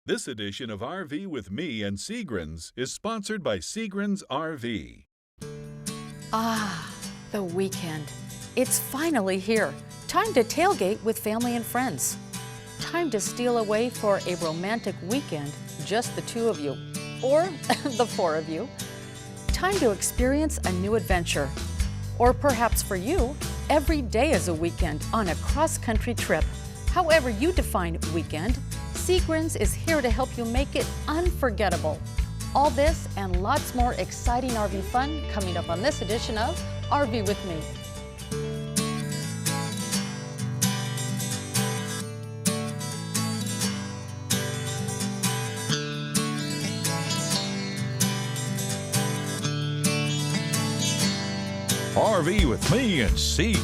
This edition of RV with me and Grins is sponsored by Grins RV. Ah, the weekend. It's finally here. Time to tailgate with family and friends. Time to steal away for a romantic weekend, just the two of you, or the four of you. Time to experience a new adventure. Or perhaps for you, every day is a weekend on a cross-country trip. However you define weekend, Grins is here to help you make it unforgettable. All this and lots more exciting RV fun coming up on this edition of RV with Me. RV with me and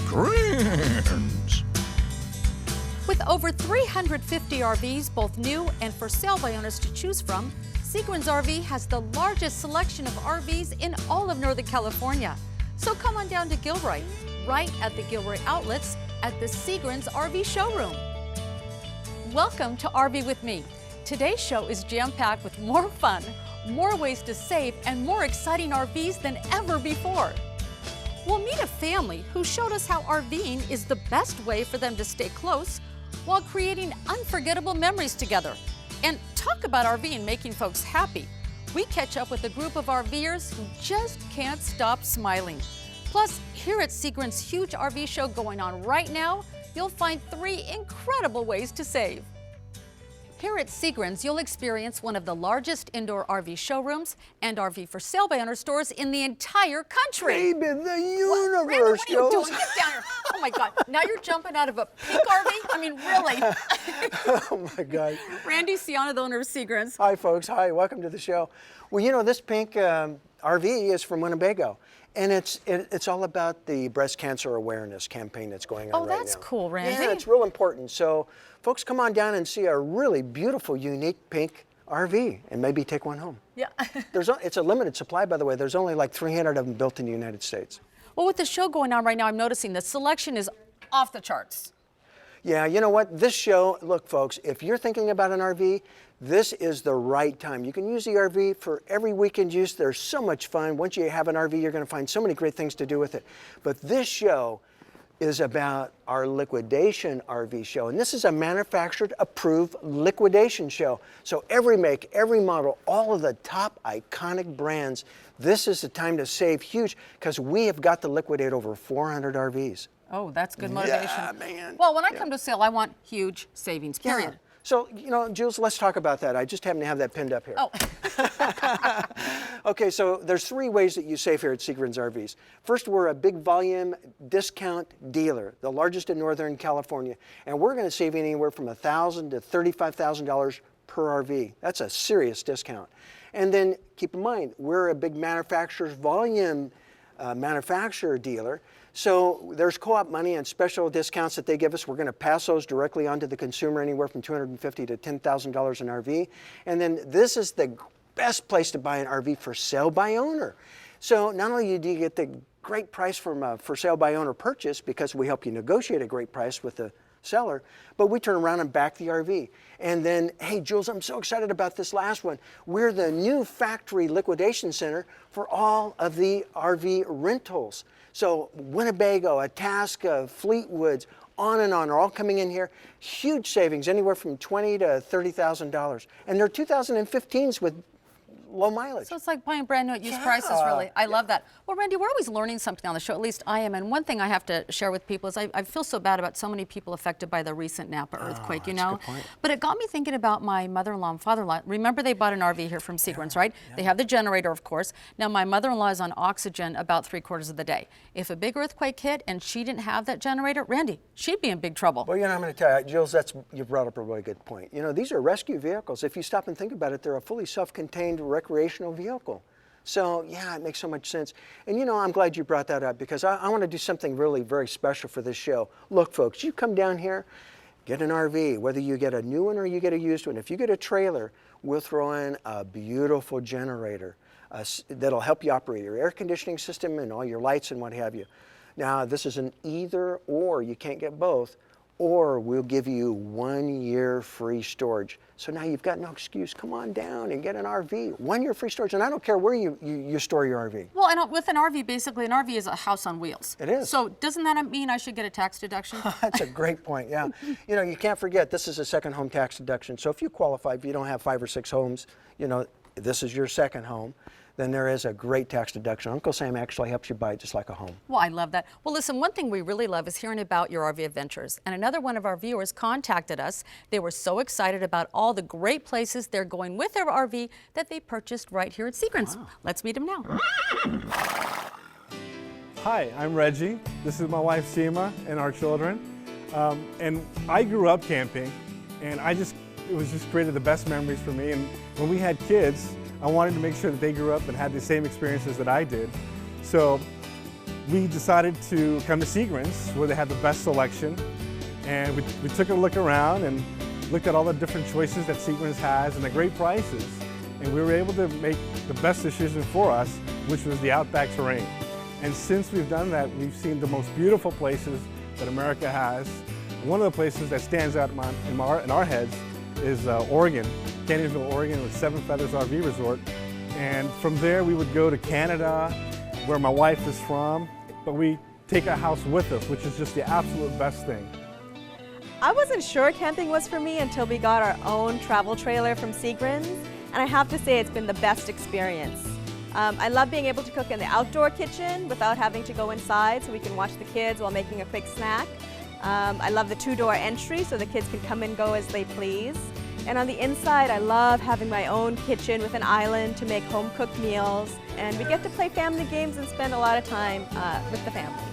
Grins. With over 350 RVs, both new and for sale by owners to choose from, Grins RV has the largest selection of RVs in all of Northern California. So come on down to Gilroy, right at the Gilroy outlets at the Grins RV showroom. Welcome to RV with Me. Today's show is jam-packed with more fun, more ways to save, and more exciting RVs than ever before. We'll meet a family who showed us how RVing is the best way for them to stay close while creating unforgettable memories together. And talk about RVing making folks happy. We catch up with a group of RVers who just can't stop smiling. Plus, here at Grins' huge RV show going on right now, you'll find 3 incredible ways to save. Here at Grins, you'll experience one of the largest indoor RV showrooms and RV for sale by owner stores in the entire country. Babe in the Randy, universe, what are you doing? Get down here. Oh my God, now you're jumping out of a pink RV? I mean, really? Oh my God. Randy Ciano, the owner of Grins. Hi folks, hi, welcome to the show. Well, you know, this pink RV is from Winnebago. And it's all about the breast cancer awareness campaign that's going on right now. Oh, that's cool, Randy. Yeah, it's real important. So folks, come on down and see a really beautiful, unique pink RV and maybe take one home. Yeah. It's a limited supply, by the way. There's only like 300 of them built in the United States. Well, with the show going on right now, I'm noticing the selection is off the charts. Yeah, you know what? This show, look, folks, if you're thinking about an RV, this is the right time. You can use the RV for every weekend use. There's so much fun. Once you have an RV, you're going to find so many great things to do with it. But this show is about our Liquidation RV show. And this is a manufactured approved liquidation show. So every make, every model, all of the top iconic brands, this is the time to save huge because we have got to liquidate over 400 RVs. Oh, that's good motivation. Yeah, man. Well, when I come to sale, I want huge savings, period. Yeah. So, you know, Jules, let's talk about that. I just happen to have that pinned up here. Oh. Okay, so there's 3 ways that you save here at Grins RVs. First, we're a big volume discount dealer, the largest in Northern California. And we're going to save anywhere from $1,000 to $35,000 per RV. That's a serious discount. And then keep in mind, we're a big manufacturer's volume manufacturer dealer. So there's co-op money and special discounts that they give us. We're going to pass those directly onto the consumer, anywhere from $250 to $10,000 an RV. And then this is the best place to buy an RV for sale by owner. So not only do you get the great price from a for sale by owner purchase because we help you negotiate a great price with the seller, but we turn around and back the RV. And then, hey, Jules, I'm so excited about this last one. We're the new factory liquidation center for all of the RV rentals. So Winnebago, Itasca, Fleetwoods, on and on are all coming in here. Huge savings, anywhere from $20,000 to $30,000. And they're 2015s with low mileage. So it's like buying brand new at used prices, really. I love that. Well, Randy, we're always learning something on the show, at least I am. And one thing I have to share with people is I feel so bad about so many people affected by the recent Napa earthquake, you know? But it got me thinking about my mother-in-law and father-in-law. Remember, they bought an RV here from Grins, right? Yeah. They have the generator, of course. Now, my mother-in-law is on oxygen about 3/4 of the day. If a big earthquake hit and she didn't have that generator, Randy, she'd be in big trouble. Well, you know, I'm going to tell you, Jules, you brought up a really good point. You know, these are rescue vehicles. If you stop and think about it, they're a fully self-contained recreational vehicle. So, yeah, it makes so much sense. And, you know, I'm glad you brought that up because I want to do something really very special for this show. Look, folks, you come down here, get an RV, whether you get a new one or you get a used one. If you get a trailer, we'll throw in a beautiful generator that'll help you operate your air conditioning system and all your lights and what have you. Now, this is an either or. You can't get both. or we'll give you 1 year free storage. So now you've got no excuse. Come on down and get an RV. 1 year free storage, and I don't care where you store your RV. Well, and with an RV, basically, an RV is a house on wheels. It is. So doesn't that mean I should get a tax deduction? That's a great point, yeah. You know, you can't forget this is a second home tax deduction. So if you qualify, if you don't have 5 or 6 homes, you know, this is your second home, then there is a great tax deduction. Uncle Sam actually helps you buy it just like a home. Well, I love that. Well, listen, one thing we really love is hearing about your RV adventures. And another one of our viewers contacted us. They were so excited about all the great places they're going with their RV that they purchased right here at Grins. Wow. Let's meet them now. Hi, I'm Reggie. This is my wife Seema and our children. And I grew up camping, and it was just created the best memories for me. And when we had kids, I wanted to make sure that they grew up and had the same experiences that I did. So we decided to come to Grins, where they had the best selection. And we took a look around and looked at all the different choices that Grins has and the great prices. And we were able to make the best decision for us, which was the Outback terrain. And since we've done that, we've seen the most beautiful places that America has. One of the places that stands out in our heads is Oregon, Canyonville, Oregon, with Seven Feathers RV Resort. And from there we would go to Canada, where my wife is from, but we take our house with us, which is just the absolute best thing. I wasn't sure camping was for me until we got our own travel trailer from Grins, and I have to say it's been the best experience. I love being able to cook in the outdoor kitchen without having to go inside so we can watch the kids while making a quick snack. I love the 2-door entry so the kids can come and go as they please. And on the inside, I love having my own kitchen with an island to make home-cooked meals. And we get to play family games and spend a lot of time with the family.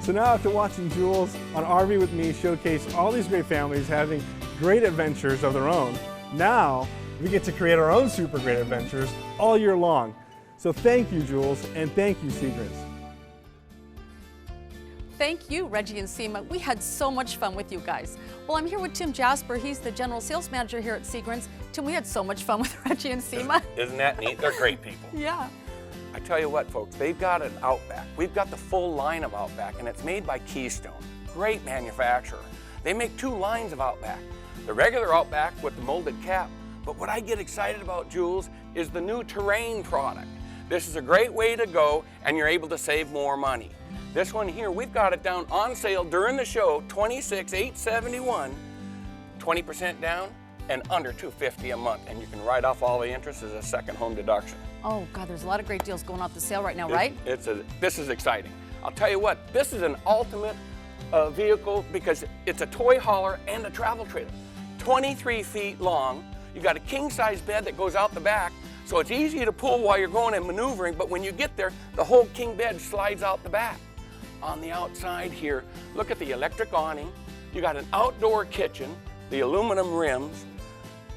So now after watching Jules on RV with Me showcase all these great families having great adventures of their own, now we get to create our own super great adventures all year long. So thank you, Jules, and thank you, Grins. Thank you, Reggie and Seema. We had so much fun with you guys. Well, I'm here with Tim Jasper. He's the general sales manager here at Grins. Tim, we had so much fun with Reggie and Seema. Isn't that neat? They're great people. Yeah. I tell you what, folks, they've got an Outback. We've got the full line of Outback, and it's made by Keystone. Great manufacturer. They make 2 lines of Outback. The regular Outback with the molded cap. But what I get excited about, Jules, is the new terrain product. This is a great way to go, and you're able to save more money. This one here, we've got it down on sale during the show, $26,871, 20% down and under $250 a month. And you can write off all the interest as a second home deduction. Oh, God, there's a lot of great deals going off the sale right now, right? This is exciting. I'll tell you what, this is an ultimate vehicle because it's a toy hauler and a travel trailer. 23 feet long. You've got a king-size bed that goes out the back, so it's easy to pull while you're going and maneuvering, but when you get there, the whole king bed slides out the back. On the outside here, look at the electric awning. You got an outdoor kitchen, the aluminum rims.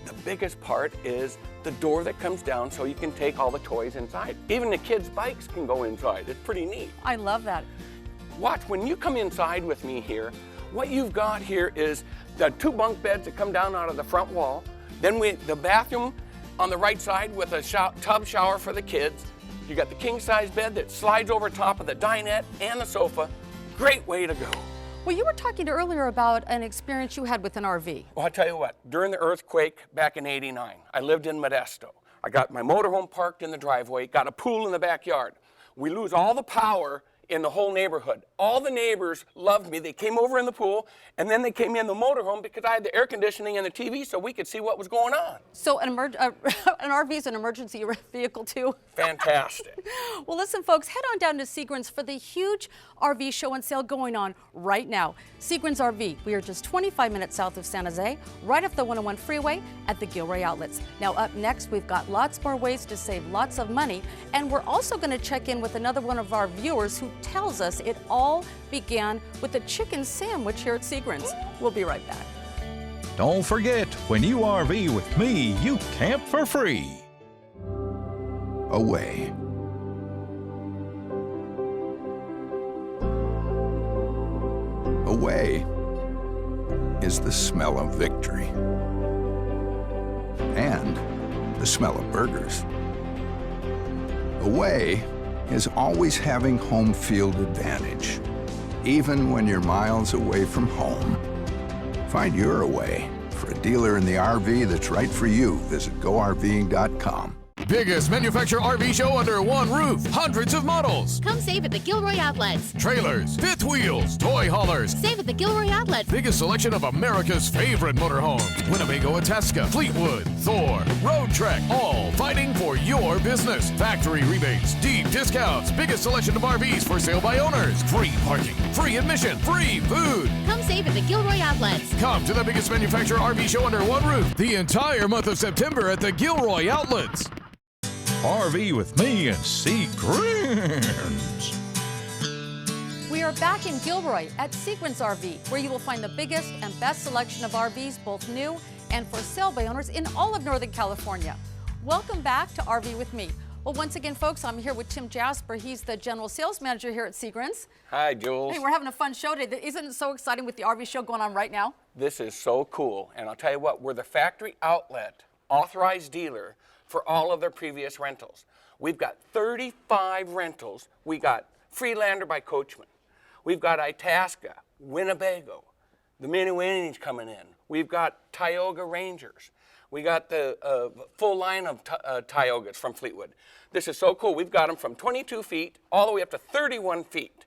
The biggest part is the door that comes down so you can take all the toys inside. Even the kids' bikes can go inside. It's pretty neat. I love that. Watch, when you come inside with me here, what you've got here is the 2 bunk beds that come down out of the front wall. Then the bathroom on the right side with a tub shower for the kids. You got the king-size bed that slides over top of the dinette and the sofa. Great way to go. Well, you were talking earlier about an experience you had with an RV. Well, I'll tell you what, during the earthquake back in '89, I lived in Modesto. I got my motorhome parked in the driveway, got a pool in the backyard. We lose all the power in the whole neighborhood. All the neighbors loved me. They came over in the pool, and then they came in the motorhome because I had the air conditioning and the TV so we could see what was going on. So an RV is an emergency vehicle too? Fantastic. Well, listen, folks, head on down to Grins for the huge RV show and sale going on right now. Grins RV, we are just 25 minutes south of San Jose, right off the 101 freeway at the Gilroy Outlets. Now up next, we've got lots more ways to save lots of money, and we're also going to check in with another one of our viewers who tells us it all began with a chicken sandwich here at Grins. We'll be right back. Don't forget, when you RV with me, you camp for free. Away. Away is the smell of victory and the smell of burgers. Away is always having home field advantage, even when you're miles away from home. Find your way. For a dealer in the RV that's right for you, visit GoRVing.com. Biggest manufacturer RV show under one roof. Hundreds of models. Come save at the Gilroy Outlets. Trailers, fifth wheels, toy haulers. Save at the Gilroy Outlets. Biggest selection of America's favorite motorhomes. Winnebago, Itasca, Fleetwood, Thor, Road Trek, all fighting for your business. Factory rebates, deep discounts, biggest selection of RVs for sale by owners. Free parking, free admission, free food. Come save at the Gilroy Outlets. Come to the biggest manufacturer RV show under one roof the entire month of September at the Gilroy Outlets. RV with me and see Grins. We are back in Gilroy at Grins RV, where you will find the biggest and best selection of RVs, both new and for sale by owners in all of Northern California. Welcome back to RV with me. Well, once again, folks, I'm here with Tim Jasper. He's the general sales manager here at Grins. Hi, Jules. Hey, we're having a fun show today. Isn't it so exciting with the RV show going on right now? This is so cool. And I'll tell you what, we're the factory outlet authorized dealer for all of their previous rentals. We've got 35 rentals. We got Freelander by Coachman. We've got Itasca, Winnebago, the Mini Winnies coming in. We've got Tioga Rangers. We got the full line of Tiogas from Fleetwood. This is so cool. We've got them from 22 feet all the way up to 31 feet.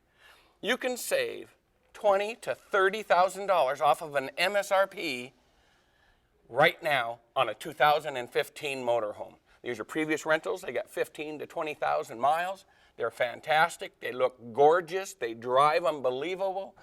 You can save $20,000 to $30,000 off of an MSRP right now on a 2015 motorhome. These are previous rentals. They got 15 to 20,000 miles. They're fantastic. They look gorgeous. They drive unbelievable.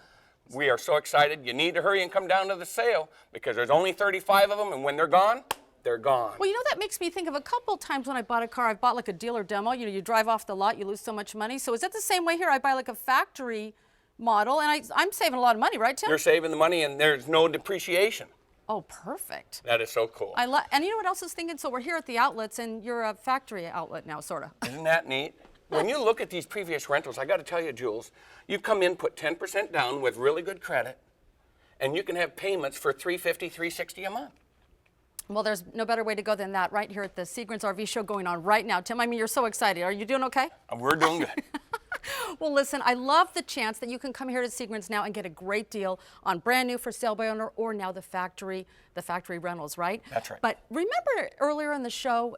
We are so excited. You need to hurry and come down to the sale because there's only 35 of them, and when they're gone, they're gone. Well, you know, that makes me think of a couple times when I bought a car. I bought like a dealer demo. You know, you drive off the lot, you lose so much money. So is that the same way here? I buy like a factory model, and I'm saving a lot of money, right, Tim? You're saving the money, and there's no depreciation. Oh, perfect. That is so cool. And you know what else I was thinking? So we're here at the outlets, and you're a factory outlet now, sort of. Isn't that neat? When you look at these previous rentals, I got to tell you, Jules, you come in, put 10% down with really good credit, and you can have payments for $350, $360 a month. Well, there's no better way to go than that right here at the Grins RV show going on right now. Tim, I mean, you're so excited. Are you doing okay? We're doing good. Well, listen, I love the chance that you can come here to Grins now and get a great deal on brand new for sale by owner or now the factory rentals, right? That's right. But remember earlier in the show,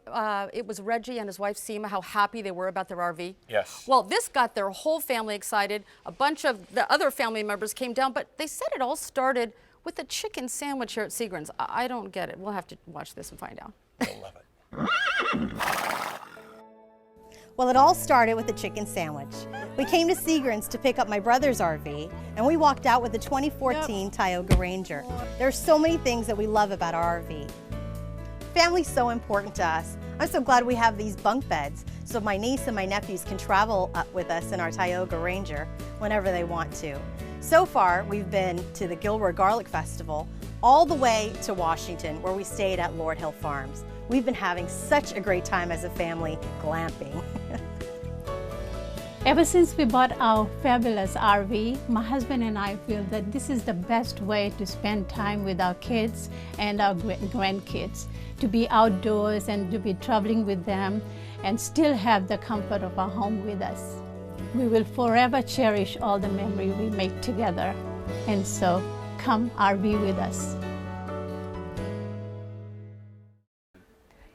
it was Reggie and his wife Seema, how happy they were about their RV? Yes. Well, this got their whole family excited. A bunch of the other family members came down, but they said it all started with a chicken sandwich here at Grins. I don't get it. We'll have to watch this and find out. You'll love it. Well, it all started with a chicken sandwich. We came to Grins to pick up my brother's RV, and we walked out with the 2014 Tioga Ranger. There are so many things that we love about our RV. Family's so important to us. I'm so glad we have these bunk beds, so my niece and my nephews can travel up with us in our Tioga Ranger whenever they want to. So far, we've been to the Gilroy Garlic Festival, all the way to Washington, where we stayed at Lord Hill Farms. We've been having such a great time as a family glamping. Ever since we bought our fabulous RV, my husband and I feel that this is the best way to spend time with our kids and our grandkids, to be outdoors and to be traveling with them and still have the comfort of our home with us. We will forever cherish all the memories we make together, and so come RV with us.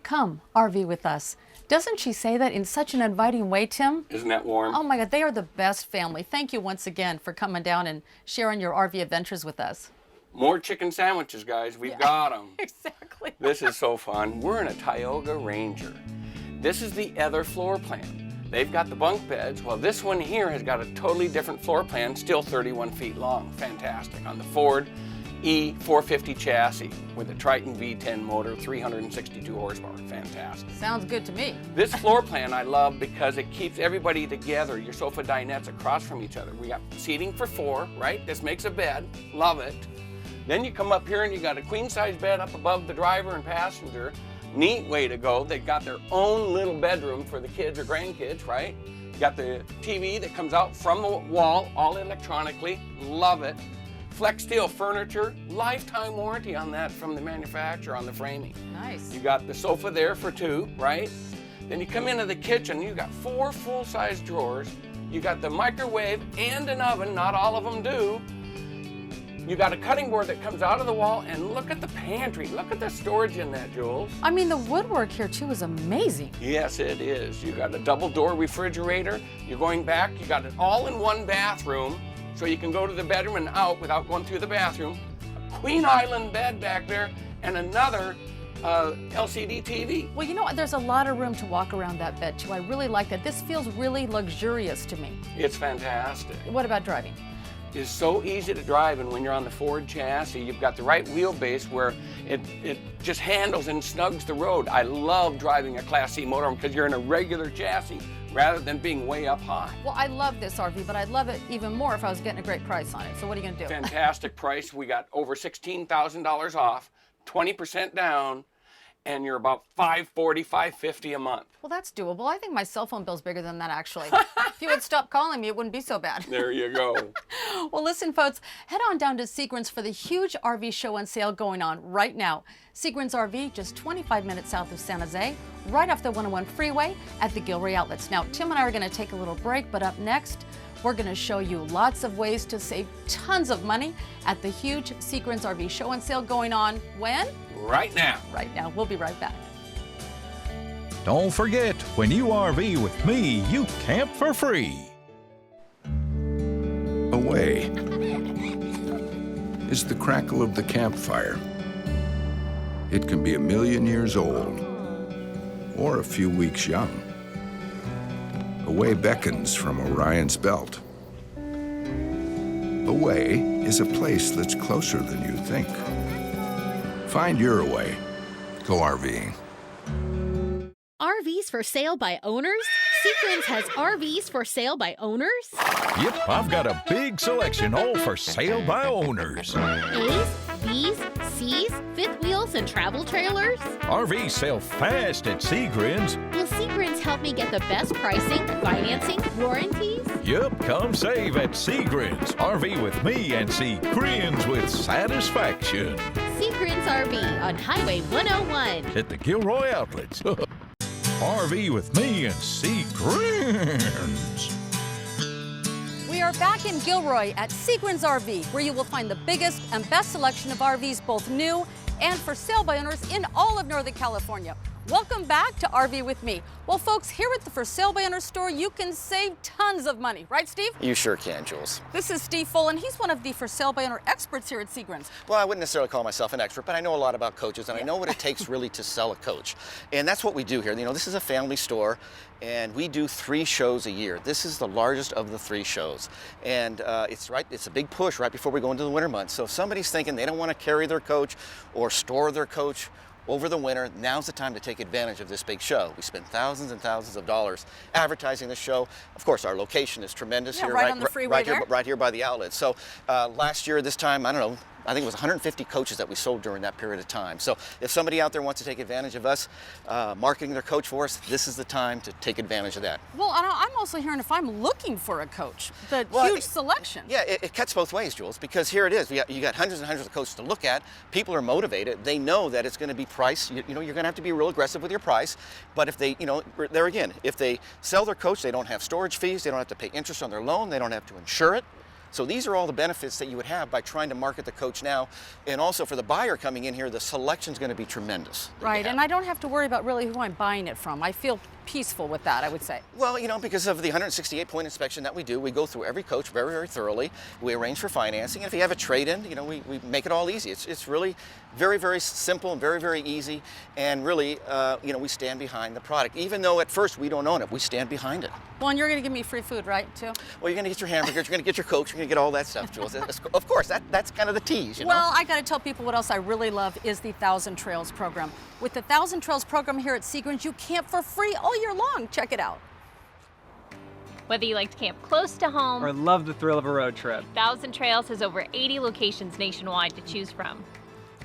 Come RV with us. Doesn't she say that in such an inviting way, Tim? Isn't that warm? Oh my God, they are the best family. Thank you once again for coming down and sharing your RV adventures with us. More chicken sandwiches, guys. We've got them. Exactly. This is so fun. We're in a Tioga Ranger. This is the other floor plan. They've got the bunk beds. Well, this one here has got a totally different floor plan, still 31 feet long. Fantastic. On the Ford E450 chassis with a Triton V10 motor, 362 horsepower. Fantastic. Sounds good to me. This floor plan I love because it keeps everybody together. Your sofa dinettes across from each other. We got seating for 4, right? This makes a bed. Love it. Then you come up here and you got a queen size bed up above the driver and passenger. Neat way to go. They've got their own little bedroom for the kids or grandkids, right? You got the TV that comes out from the wall, all electronically. Love it. Flex steel furniture, lifetime warranty on that from the manufacturer on the framing. Nice. You got the sofa there for 2, right? Then you come into the kitchen, you got 4 full-size drawers. You got the microwave and an oven, not all of them do. You got a cutting board that comes out of the wall, and look at the pantry. Look at the storage in that, Jules. I mean, the woodwork here too is amazing. Yes, it is. You got a double door refrigerator. You're going back, you got an all-in-one bathroom, so you can go to the bedroom and out without going through the bathroom. A Queen Island bed back there, and another LCD TV. Well, you know what? There's a lot of room to walk around that bed too. I really like that. This feels really luxurious to me. It's fantastic. What about driving? It's so easy to drive, and when you're on the Ford chassis, you've got the right wheelbase where it just handles and snugs the road. I love driving a Class C motorhome because you're in a regular chassis rather than being way up high. Well, I love this RV, but I'd love it even more if I was getting a great price on it. So what are you gonna do? Fantastic price. We got over $16,000 off, 20% down, and you're about $540, $550 a month. Well, that's doable. I think my cell phone bill's bigger than that, actually. If you would stop calling me, it wouldn't be so bad. There you go. Well, listen, folks, head on down to Grins for the huge RV show and sale going on right now. Grins RV, just 25 minutes south of San Jose, right off the 101 freeway at the Gilroy Outlets. Now, Tim and I are going to take a little break, but up next, we're going to show you lots of ways to save tons of money at the huge Grins RV show and sale going on when? Right now. Right now. We'll be right back. Don't forget, when you RV with me, you camp for free. Away is the crackle of the campfire. It can be 1,000,000 years old or a few weeks young. Away beckons from Orion's belt. Away is a place that's closer than you think. Find your away. Go RVing. RVs for sale by owners? Grins has RVs for sale by owners? Yep, I've got a big selection all for sale by owners. A's, B's, C's, fifth wheels, and travel trailers? RVs sell fast at Grins. Will Grins help me get the best pricing, financing, warranties? Yep, come save at Grins. RV with me and see Grins with satisfaction. Grins RV on Highway 101. At the Gilroy Outlets. RV with me and see Grins. We are back in Gilroy at Grins RV, where you will find the biggest and best selection of RVs, both new and for sale by owners in all of Northern California. Welcome back to RV with me. Well, folks, here at the For Sale by Owner store, you can save tons of money. Right, Steve? You sure can, Jules. This is Steve Full, and he's one of the For Sale by Owner experts here at Grins. Well, I wouldn't necessarily call myself an expert, but I know a lot about coaches, and I know what it takes really to sell a coach. And that's what we do here. You know, this is a family store, and we do 3 shows a year. This is the largest of the 3 shows. And it's a big push right before we go into the winter months. So if somebody's thinking they don't want to carry their coach or store their coach over the winter, now's the time to take advantage of this big show. We spend thousands and thousands of dollars advertising this show. Of course, our location is tremendous here, right on the freeway right here by the outlet. So last year, this time, I don't know, I think it was 150 coaches that we sold during that period of time. So if somebody out there wants to take advantage of us marketing their coach for us, this is the time to take advantage of that. Well, I'm also hearing if I'm looking for a coach, the huge selection. Yeah, it cuts both ways, Jules, because here it is. You got hundreds and hundreds of coaches to look at. People are motivated. They know that it's going to be priced. You know, you're going to have to be real aggressive with your price. But if they, you know, there again, if they sell their coach, they don't have storage fees. They don't have to pay interest on their loan. They don't have to insure it. So these are all the benefits that you would have by trying to market the coach now. And also for the buyer coming in here, the selection's going to be tremendous. Right, and I don't have to worry about really who I'm buying it from. I feel peaceful with that, I would say. Well, you know, because of the 168-point inspection that we do, we go through every coach very, very thoroughly. We arrange for financing. And if you have a trade-in, you know, we make it all easy. It's really very, very simple and very, very easy. And really, you know, we stand behind the product. Even though at first we don't own it, we stand behind it. Well, and you're going to give me free food, right, too? Well, you're going to get your hamburgers, you're going to get your coach, you're going to get all that stuff, Jules. Of course, that's kind of the tease, you know? Well, I got to tell people what else I really love is the 1,000 Trails program. With the 1,000 Trails program here at Grins, you camp for free all year long. Check it out. Whether you like to camp close to home or love the thrill of a road trip, 1,000 Trails has over 80 locations nationwide to choose from.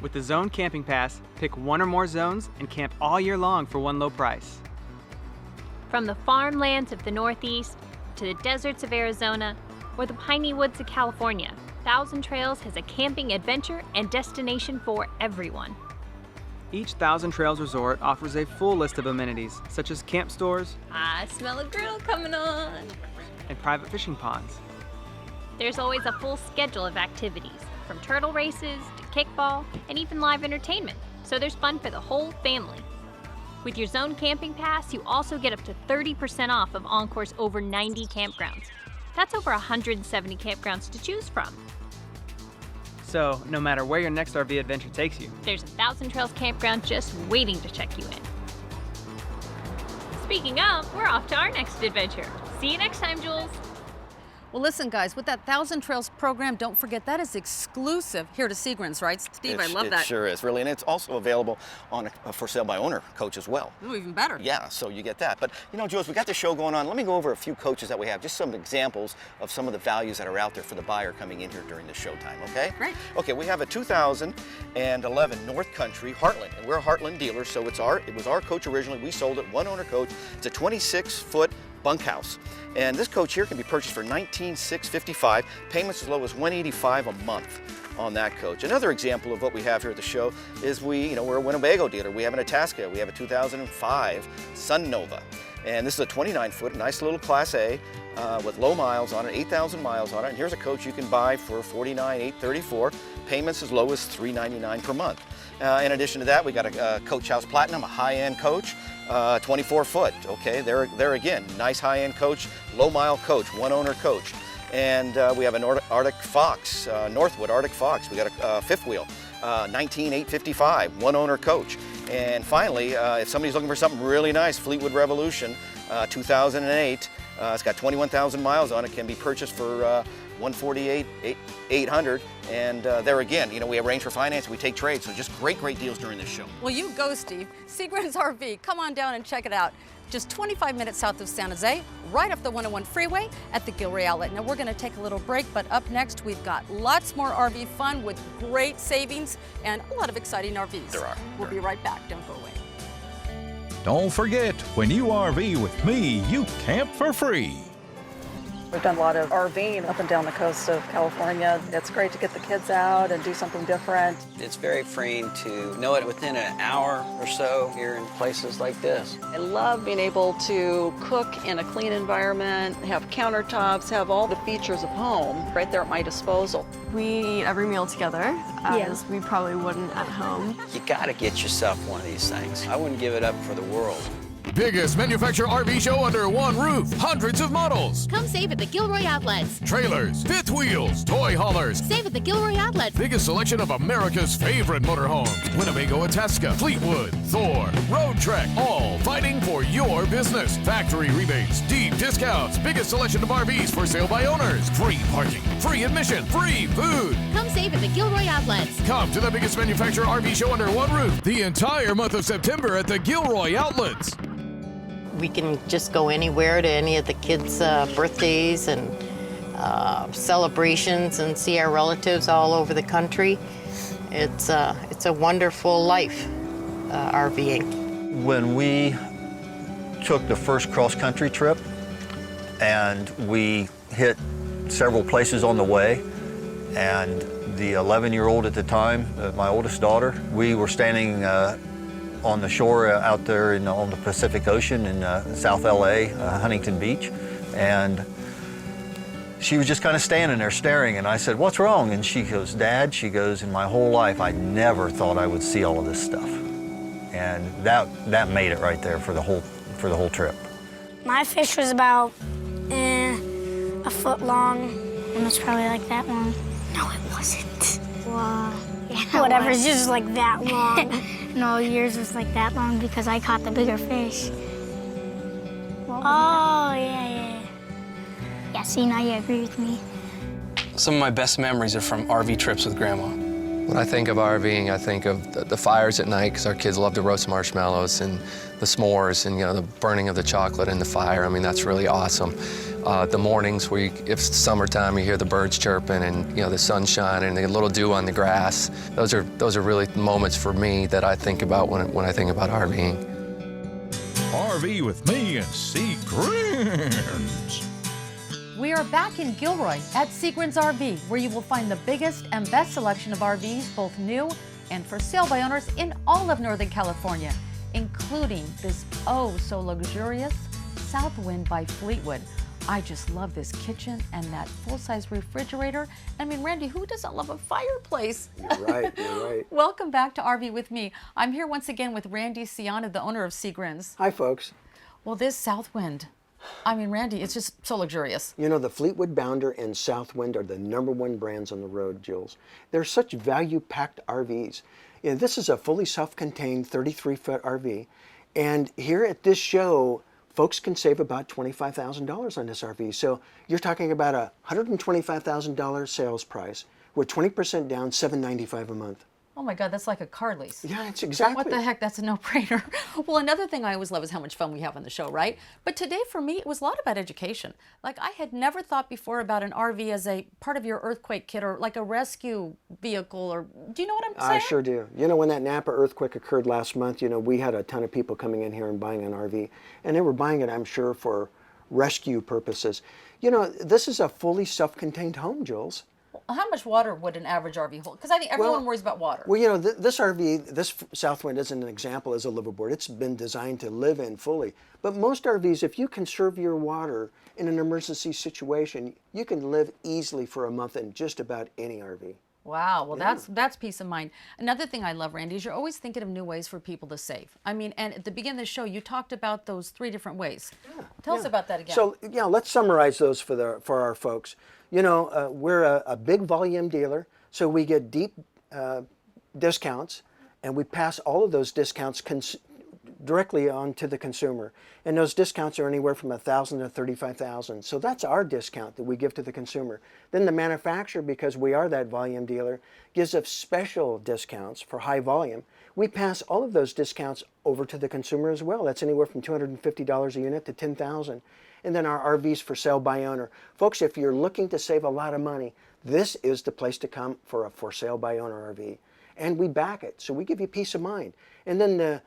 With the Zone Camping Pass, pick 1 or more zones and camp all year long for one low price. From the farmlands of the Northeast to the deserts of Arizona or the piney woods of California, 1,000 Trails has a camping adventure and destination for everyone. Each 1,000 Trails resort offers a full list of amenities, such as camp stores, I smell a grill coming on, and private fishing ponds. There's always a full schedule of activities, from turtle races to kickball and even live entertainment, so there's fun for the whole family. With your Zone Camping Pass, you also get up to 30% off of Encore's over 90 campgrounds. That's over 170 campgrounds to choose from. So, no matter where your next RV adventure takes you, there's a Thousand Trails campground just waiting to check you in. Speaking of, we're off to our next adventure. See you next time, Jules. Well, listen, guys, with that Thousand Trails program, don't forget that is exclusive here to Grins, right? Steve, I love that. It sure is, really. And it's also available on a for sale by owner coach as well. Oh, even better. Yeah, so you get that. But, you know, Jules, we got the show going on. Let me go over a few coaches that we have, just some examples of some of the values that are out there for the buyer coming in here during the showtime, okay? Great. Okay, we have a 2011 North Country Heartland, and we're a Heartland dealer, so it was our coach originally. We sold it, one owner coach. It's a 26-foot bunkhouse. And this coach here can be purchased for $19,655, payments as low as $185 a month on that coach. Another example of what we have here at the show is we're a Winnebago dealer. We have an Itasca. We have a 2005 Sun Nova. And this is a 29-foot, nice little Class A with low miles on it, 8,000 miles on it. And here's a coach you can buy for $49,834, payments as low as $399 per month. In addition to that, we got a Coach House Platinum, a high-end coach, 24-foot. Okay, there again, nice high-end coach, low-mile coach, one-owner coach. And we have an Arctic Fox, Northwood Arctic Fox. We got a fifth wheel, 19,855, one-owner coach. And finally, if somebody's looking for something really nice, Fleetwood Revolution, 2008. It's got 21,000 miles on it. Can be purchased for $148,800. And there again, we arrange for finance. We take trades. So just great deals during this show. Well, you go, Steve. Grins RV. Come on down and check it out. Just 25 minutes south of San Jose, right off the 101 freeway at the Gilroy Outlet. Now, we're going to take a little break, but up next, we've got lots more RV fun with great savings and a lot of exciting RVs. There are. We'll be right back. Don't go away. Don't forget, when you RV with me, you camp for free. We've done a lot of RVing up and down the coast of California. It's great to get the kids out and do something different. It's very freeing to know it within an hour or so here in places like this. I love being able to cook in a clean environment, have countertops, have all the features of home right there at my disposal. We eat every meal together, as we probably wouldn't at home. You gotta get yourself one of these things. I wouldn't give it up for the world. Biggest manufacturer RV show under one roof. Hundreds of models. Come save at the Gilroy Outlets. Trailers, fifth wheels, toy haulers. Save at the Gilroy Outlets. Biggest selection of America's favorite motorhomes. Winnebago, Itasca, Fleetwood, Thor, Road Trek. All fighting for your business. Factory rebates, deep discounts. Biggest selection of RVs for sale by owners. Free parking, free admission, free food. Come save at the Gilroy Outlets. Come to the biggest manufacturer RV show under one roof. The entire month of September at the Gilroy Outlets. We can just go anywhere to any of the kids' birthdays and celebrations and see our relatives all over the country. It's a wonderful life, RVing. When we took the first cross-country trip and we hit several places on the way, and the 11-year-old at the time, my oldest daughter, we were standing on the shore out there on the Pacific Ocean in South LA, Huntington Beach, and she was just kind of standing there staring, and I said, "What's wrong?" And she goes, "Dad," she goes, "in my whole life I never thought I would see all of this stuff." And that made it right there for the whole trip. My fish was about a foot long, and it's probably like that long. No, it wasn't. Wow. Yeah, whatever, it's just like that long. No, yours was like that long because I caught the bigger fish. Oh, yeah. Yeah, see, now you agree with me. Some of my best memories are from RV trips with Grandma. When I think of RVing, I think of the fires at night, because our kids love to roast marshmallows, and the s'mores, and the burning of the chocolate in the fire. I mean, that's really awesome. The mornings where if it's summertime, you hear the birds chirping, and the sun shining, and the little dew on the grass. Those are really moments for me that I think about when I think about RVing. RV with me and see Grins. We are back in Gilroy at Grins RV, where you will find the biggest and best selection of RVs, both new and for sale by owners in all of Northern California, including this oh so luxurious Southwind by Fleetwood. I just love this kitchen and that full-size refrigerator. I mean, Randy, who doesn't love a fireplace? You're right, you're right. Welcome back to RV with me. I'm here once again with Randy Ciano, the owner of Grins. Hi, folks. Well, this Southwind, I mean, Randy, it's just so luxurious. You know, the Fleetwood Bounder and Southwind are the #1 brands on the road, Jules. They're such value-packed RVs. You know, this is a fully self-contained 33-foot RV, and here at this show, folks can save about $25,000 on this RV. So you're talking about a $125,000 sales price with 20% down, $795 a month. Oh my God, that's like a car lease. Yeah, it's exactly. What the heck, that's a no-brainer. Well, another thing I always love is how much fun we have on the show, right? But today for me, it was a lot about education. Like I had never thought before about an RV as a part of your earthquake kit or like a rescue vehicle or, do you know what I'm saying? I sure do. You know, when that Napa earthquake occurred last month, you know, we had a ton of people coming in here and buying an RV. And they were buying it, I'm sure, for rescue purposes. You know, this is a fully self-contained home, Jules. How much water would an average RV hold? Because I think everyone worries about water. Well, you know, this RV, this Southwind isn't an example as a liveaboard. It's been designed to live in fully. But most RVs, if you conserve your water in an emergency situation, you can live easily for a month in just about any RV. Wow, well that's peace of mind. Another thing I love, Randy, is you're always thinking of new ways for people to save. I mean, and at the beginning of the show, you talked about those 3 different ways. Tell us about that again. So, yeah, let's summarize those for our folks. You know, we're a big volume dealer, so we get deep discounts, and we pass all of those discounts directly on to the consumer. And those discounts are anywhere from $1,000 to $35,000. So that's our discount that we give to the consumer. Then the manufacturer, because we are that volume dealer, gives us special discounts for high volume. We pass all of those discounts over to the consumer as well. That's anywhere from $250 a unit to $10,000. And then our RVs for sale by owner. Folks, if you're looking to save a lot of money, this is the place to come for a for sale by owner RV. And we back it, so we give you peace of mind. And then the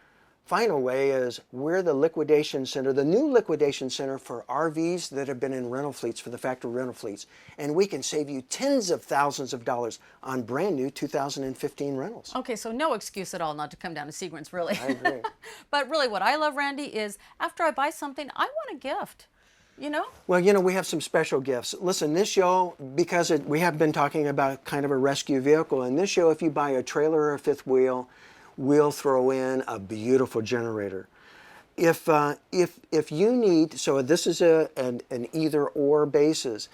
final way is we're the liquidation center, the new liquidation center for RVs that have been in rental fleets, for the factory rental fleets. And we can save you tens of thousands of dollars on brand new 2015 rentals. Okay, so no excuse at all not to come down to Grins, really. I agree. But really what I love, Randy, is after I buy something, I want a gift. You know? Well, you know, we have some special gifts. Listen, this show, because we have been talking about kind of a rescue vehicle, and this show, if you buy a trailer or a fifth wheel, we'll throw in a beautiful generator. If you need, so this is an either-or basis.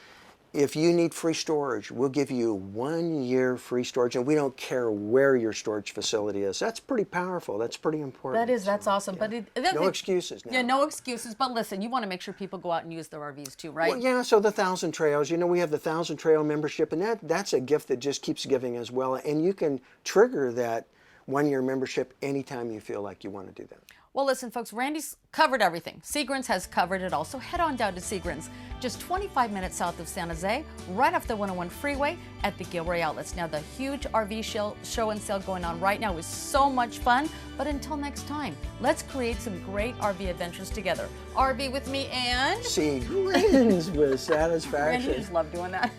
If you need free storage, we'll give you 1 year free storage, and we don't care where your storage facility is. That's pretty powerful. That's pretty important. That's awesome. Yeah. But no excuses now. Yeah, no excuses. But listen, you want to make sure people go out and use their RVs too, right? Well, yeah, so the 1,000 Trails, you know, we have the 1,000 Trail membership, and that's a gift that just keeps giving as well. And you can trigger that 1 year membership anytime you feel like you want to do that. Well, listen, folks, Randy's covered everything. Grins has covered it all. So head on down to Grins, just 25 minutes south of San Jose, right off the 101 freeway at the Gilroy Outlets. Now, the huge RV show and sale going on right now is so much fun. But until next time, let's create some great RV adventures together. RV with me and... Grins with satisfaction. Randy just loved doing that.